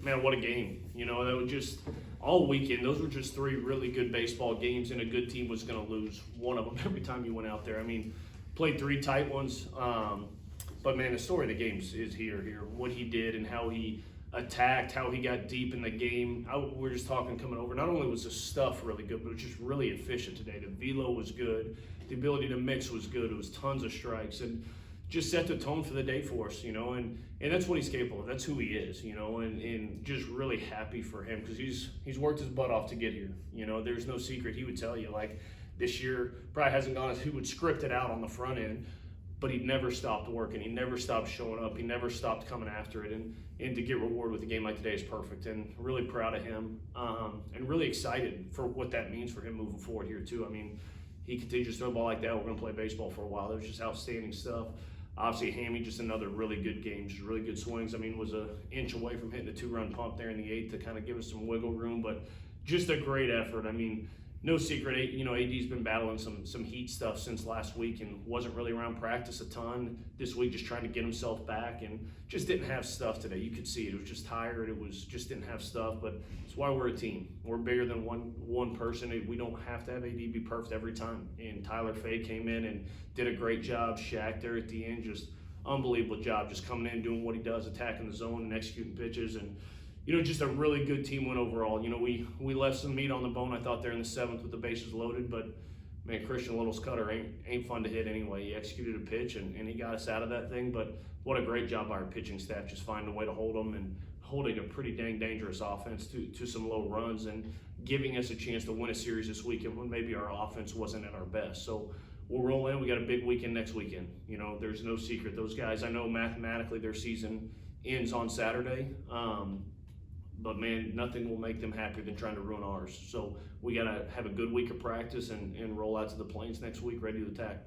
man, what a game. You know, that was just all weekend. Those were just 3 really good baseball games, and a good team was going to lose one of them every time you went out there. I mean, played 3 tight ones. But, man, the story of the game is here. What he did and how he attacked, how he got deep in the game. We're just talking coming over. Not only was the stuff really good, but it was just really efficient today. The velo was good. The ability to mix was good. It was tons of strikes. And just set the tone for the day for us, you know, and that's what he's capable of. That's who he is, you know, and just really happy for him because he's worked his butt off to get here. You know, there's no secret. He would tell you, like, this year probably hasn't gone as he would script it out on the front end, but he never stopped working. He never stopped showing up. He never stopped coming after it. And to get rewarded with a game like today is perfect. And really proud of him and really excited for what that means for him moving forward here, too. I mean, he continues to throw the ball like that. We're going to play baseball for a while. There's just outstanding stuff. Obviously, Hammy, just another really good game, just really good swings. I mean, was an inch away from hitting a 2-run pump there in the 8th to kind of give us some wiggle room, but just a great effort. I mean, no secret, you know, AD's been battling some heat stuff since last week and wasn't really around practice a ton this week, just trying to get himself back and just didn't have stuff today. You could see it. It was just tired. It was just didn't have stuff, but it's why we're a team. We're bigger than one person. We don't have to have AD be perfect every time. And Tyler Fay came in and did a great job. Shaq there at the end, just unbelievable job, just coming in, doing what he does, attacking the zone and executing pitches. And you know, just a really good team win overall. You know, we left some meat on the bone, I thought, there in the 7th with the bases loaded, but man, Christian Little's cutter ain't fun to hit anyway. He executed a pitch and he got us out of that thing, but what a great job by our pitching staff, just finding a way to hold them and holding a pretty dang dangerous offense to some low runs and giving us a chance to win a series this weekend when maybe our offense wasn't at our best. So we'll roll in. We got a big weekend next weekend. You know, there's no secret. Those guys, I know mathematically their season ends on Saturday. But man, nothing will make them happier than trying to ruin ours. So we got to have a good week of practice and roll out to the Plains next week ready to attack.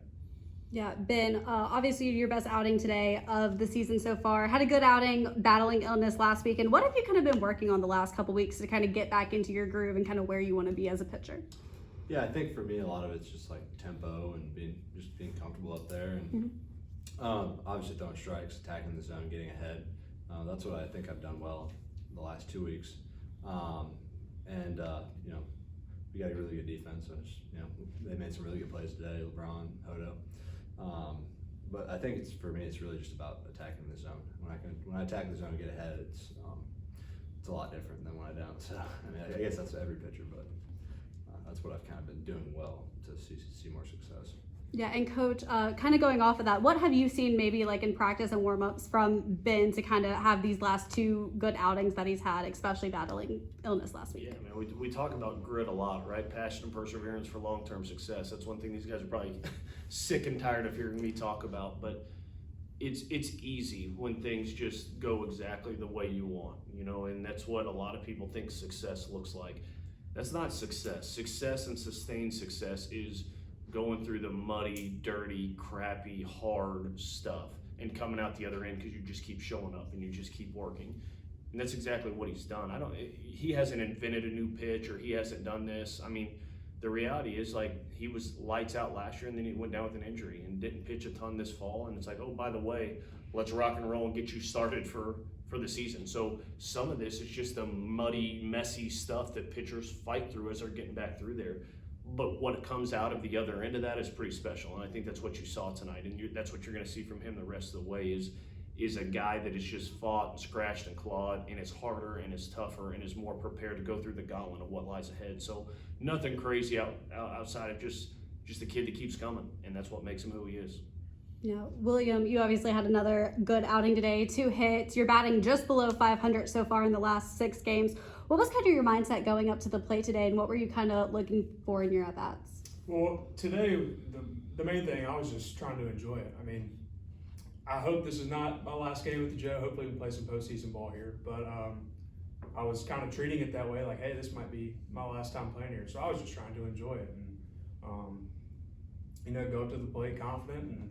Yeah, Ben, obviously your best outing today of the season so far. Had a good outing battling illness last week. And what have you kind of been working on the last couple weeks to kind of get back into your groove and kind of where you want to be as a pitcher? Yeah, I think for me, a lot of it's just like tempo and being comfortable up there. And obviously throwing strikes, attacking the zone, getting ahead. That's what I think I've done well the last 2 weeks. You know, we got a really good defense. So you know, they made some really good plays today, LeBron, Hodo. But I think for me, it's really just about attacking the zone. When I attack the zone and get ahead, it's a lot different than when I don't. So I mean, I guess that's every pitcher, but that's what I've kind of been doing well to see more success. Yeah, and Coach, kind of going off of that, what have you seen maybe like in practice and warm-ups from Ben to kind of have these last 2 good outings that he's had, especially battling illness last week? Yeah, man, we talk about grit a lot, right? Passion and perseverance for long-term success. That's one thing these guys are probably sick and tired of hearing me talk about, but it's easy when things just go exactly the way you want, you know, and that's what a lot of people think success looks like. That's not success. Success and sustained success is going through the muddy, dirty, crappy, hard stuff and coming out the other end because you just keep showing up and you just keep working. And that's exactly what he's done. He hasn't invented a new pitch or he hasn't done this. I mean, the reality is, like, he was lights out last year and then he went down with an injury and didn't pitch a ton this fall. And it's like, oh, by the way, let's rock and roll and get you started for the season. So some of this is just the muddy, messy stuff that pitchers fight through as they're getting back through there. But what comes out of the other end of that is pretty special, and I think that's what you saw tonight, and that's what you're going to see from him the rest of the way is a guy that has just fought and scratched and clawed, and is harder and is tougher and is more prepared to go through the gauntlet of what lies ahead. So nothing crazy outside of just a kid that keeps coming, and that's what makes him who he is. Yeah, William, you obviously had another good outing today, 2 hits. You're batting just below 500 so far in the last 6 games. What was kind of your mindset going up to the plate today, and what were you kind of looking for in your at-bats? Well, today, the main thing, I was just trying to enjoy it. I mean, I hope this is not my last game with the Joe. Hopefully we can play some postseason ball here. But I was kind of treating it that way, like, hey, this might be my last time playing here. So I was just trying to enjoy it and, you know, go up to the plate confident and,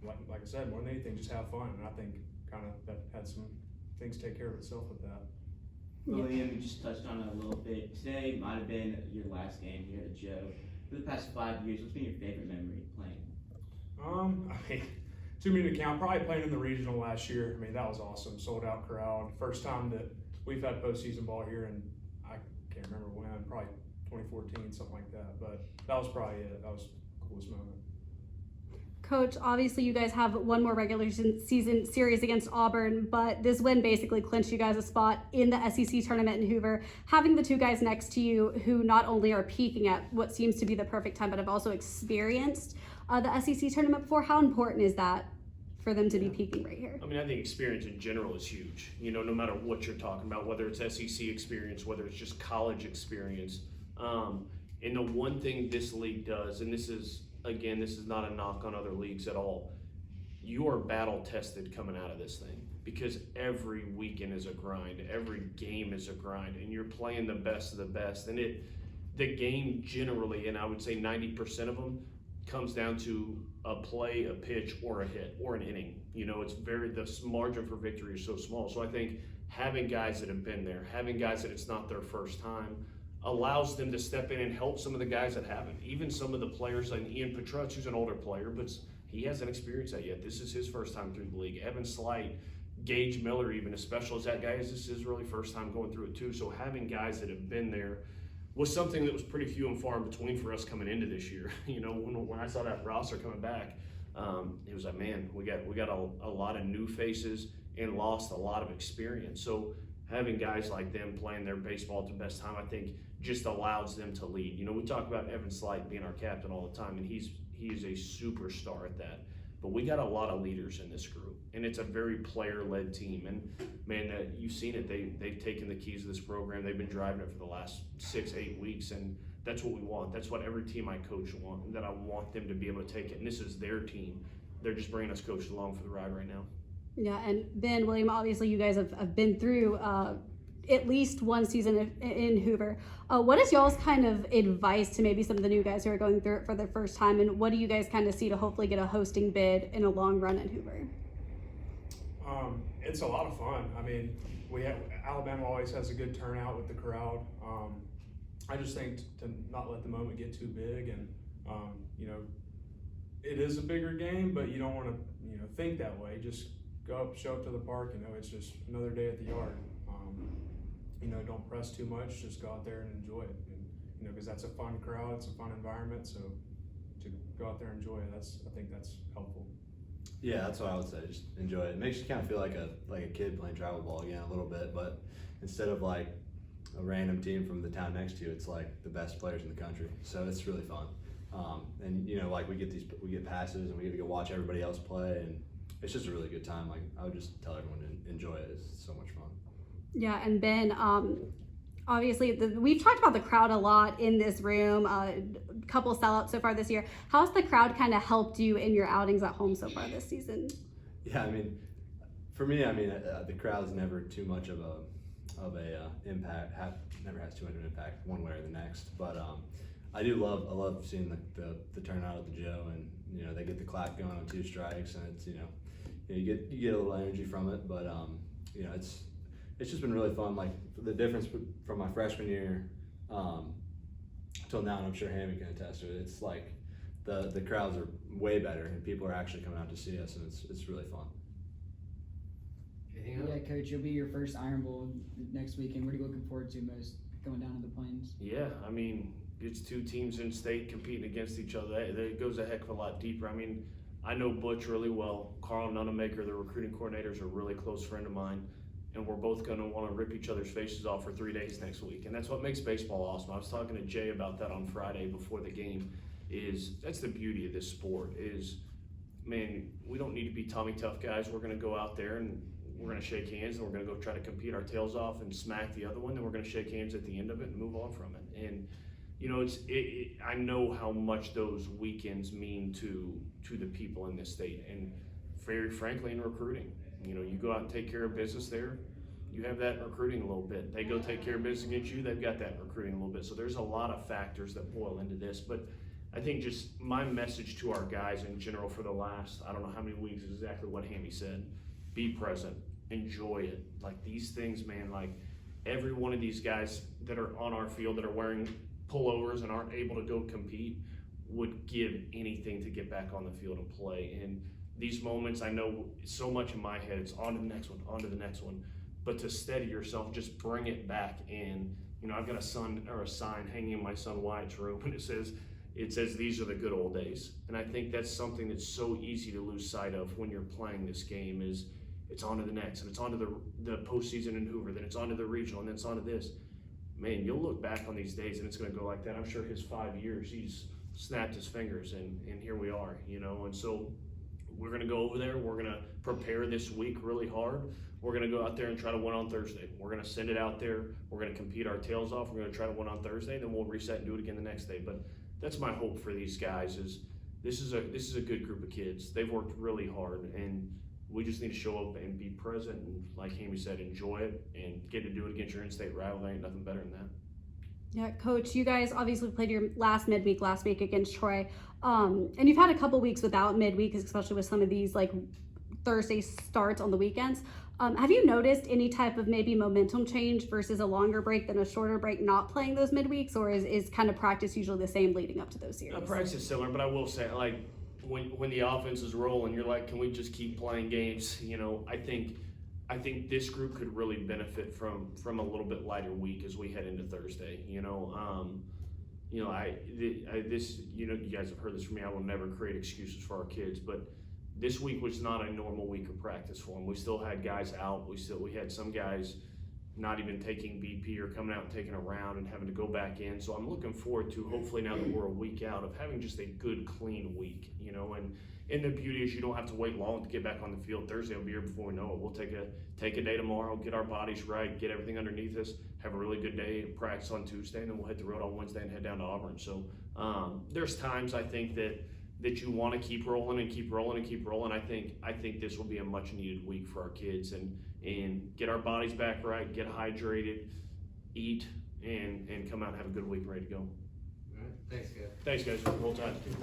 like I said, more than anything, just have fun. And I think kind of that had some things take care of itself with that. William, you just touched on it a little bit. Today might have been your last game here at Joe. For the past 5 years, what's been your favorite memory playing? I mean, too many to count. Probably playing in the regional last year. I mean, that was awesome. Sold out crowd. First time that we've had postseason ball here, and I can't remember when, probably 2014, something like that. But that was probably it. That was the coolest moment. Coach, obviously you guys have one more regular season series against Auburn, but this win basically clinched you guys a spot in the SEC tournament in Hoover. Having the two guys next to you who not only are peaking at what seems to be the perfect time, but have also experienced the SEC tournament before, how important is that for them to be peaking right here? I mean, I think experience in general is huge. You know, no matter what you're talking about, whether it's SEC experience, whether it's just college experience. And the one thing this league does, and this is not a knock on other leagues at all, you are battle tested coming out of this thing because every weekend is a grind, every game is a grind, and you're playing the best of the best. And the game generally, and I would say 90% of them, comes down to a play, a pitch, or a hit, or an inning. You know, the margin for victory is so small. So I think having guys that have been there, having guys that it's not their first time, allows them to step in and help some of the guys that haven't. Even some of the players like Ian Petrutz, who's an older player, but he hasn't experienced that yet. This is his first time through the league. Evan Slight, Gage Miller, even as special as that guy is, this is his really first time going through it too. So having guys that have been there was something that was pretty few and far in between for us coming into this year. You know, when I saw that roster coming back, it was like, man, we got a lot of new faces and lost a lot of experience. So having guys like them playing their baseball at the best time, I think just allows them to lead. You know, we talk about Evan Slight being our captain all the time, and he is a superstar at that. But we got a lot of leaders in this group, and it's a very player-led team. And man, you've seen it. They've taken the keys of this program. They've been driving it for the last 6-8 weeks, and that's what we want. That's what every team I coach want. That I want them to be able to take it. And this is their team. They're just bringing us coaches along for the ride right now. Yeah, and Ben, William, obviously you guys have been through at least one season in Hoover. What is y'all's kind of advice to maybe some of the new guys who are going through it for their first time, and what do you guys kind of see to hopefully get a hosting bid in a long run in Hoover? It's a lot of fun. I mean, Alabama always has a good turnout with the crowd. I just think to not let the moment get too big, and you know, it is a bigger game, but you don't want to think that way. Just go up, show up to the park. You know, it's just another day at the yard. Don't press too much. Just go out there and enjoy it. And, because that's a fun crowd, it's a fun environment. So to go out there and enjoy it, I think that's helpful. Yeah, that's what I would say. Just enjoy it. It makes you kind of feel like a kid playing travel ball again a little bit, but instead of like a random team from the town next to you, it's like the best players in the country. So it's really fun. And like we get passes and we get to go watch everybody else play, and it's just a really good time. Like I would just tell everyone to enjoy it. It's so much fun. Yeah, and Ben, obviously we've talked about the crowd a lot in this room. A couple sellouts so far this year. How's the crowd kind of helped you in your outings at home so far this season? Yeah, I mean, for me, the crowd's never too much of a impact. Never has too much of an impact one way or the next. But I love seeing the turnout at the Joe, and they get the clap going on 2 strikes, and it's you get a little energy from it. But it's just been really fun. Like the difference from my freshman year till now, and I'm sure Hammy can attest to it. It's like the crowds are way better, and people are actually coming out to see us, and it's really fun. Yeah, Coach, you'll be your first Iron Bowl next weekend. What are you looking forward to most going down to the Plains? Yeah, I mean, it's 2 teams in state competing against each other. It goes a heck of a lot deeper. I mean, I know Butch really well. Carl Nunemaker, the recruiting coordinator, is a really close friend of mine. And we're both going to want to rip each other's faces off for 3 days next week. And that's what makes baseball awesome. I was talking to Jay about that on Friday before the game. That's the beauty of this sport is, man, we don't need to be Tommy Tough guys. We're going to go out there and we're going to shake hands, and we're going to go try to compete our tails off and smack the other one. Then we're going to shake hands at the end of it and move on from it. And I know how much those weekends mean to the people in this state, and very frankly in recruiting. You go out and take care of business there, you have that in recruiting a little bit. They go take care of business against you, they've got that in recruiting a little bit. So there's a lot of factors that boil into this. But I think just my message to our guys in general for the last, I don't know how many weeks, is exactly what Hammy said. Be present, enjoy it. Like these things, man, like every one of these guys that are on our field that are wearing pullovers and aren't able to go compete would give anything to get back on the field and play. And these moments, I know so much in my head, it's on to the next one, on to the next one. but to steady yourself, just bring it back in. You know, I've got a sign hanging in my son Wyatt's room, and it says these are the good old days. And I think that's something that's so easy to lose sight of when you're playing this game. Is it's on to the next, and it's on to the postseason in Hoover, then it's on to the regional, and then it's on to this. Man, you'll look back on these days, and it's going to go like that. I'm sure his 5 years, he's snapped his fingers, and here we are, you know. And so we're going to go over there. We're going to prepare this week really hard. We're going to go out there and try to win on Thursday. We're going to send it out there. We're going to compete our tails off. We're going to try to win on Thursday, then we'll reset and do it again the next day. But that's my hope for these guys. Is this is a good group of kids. They've worked really hard, and we just need to show up and be present, and like Hammy said, enjoy it and get to do it against your in-state rival. There ain't nothing better than that. Yeah, Coach, you guys obviously played your last midweek last week against Troy, and you've had a couple weeks without midweek, especially with some of these like Thursday starts on the weekends. Have you noticed any type of maybe momentum change versus a longer break than a shorter break not playing those midweeks, or is kind of practice usually the same leading up to those series? Practice is similar, but I will say, like, when the offense is rolling, you're like, can we just keep playing games? You know, I think this group could really benefit from a little bit lighter week as we head into Thursday. You know, you know, you guys have heard this from me. I will never create excuses for our kids, but this week was not a normal week of practice for them. We still had guys out. We had some guys not even taking BP or coming out and taking a round and having to go back in. So I'm looking forward to, hopefully now that we're a week out, of having just a good, clean week, you know. And the beauty is you don't have to wait long to get back on the field. Thursday will be here before we know it. We'll take a day tomorrow, get our bodies right, get everything underneath us, have a really good day of practice on Tuesday, and then we'll hit the road on Wednesday and head down to Auburn. So there's times I think that you want to keep rolling and keep rolling and keep rolling. I think this will be a much needed week for our kids and get our bodies back right, get hydrated, eat, and come out and have a good week ready to go. All right. Thanks, guys. Thanks, guys. Roll Tide. Thank you.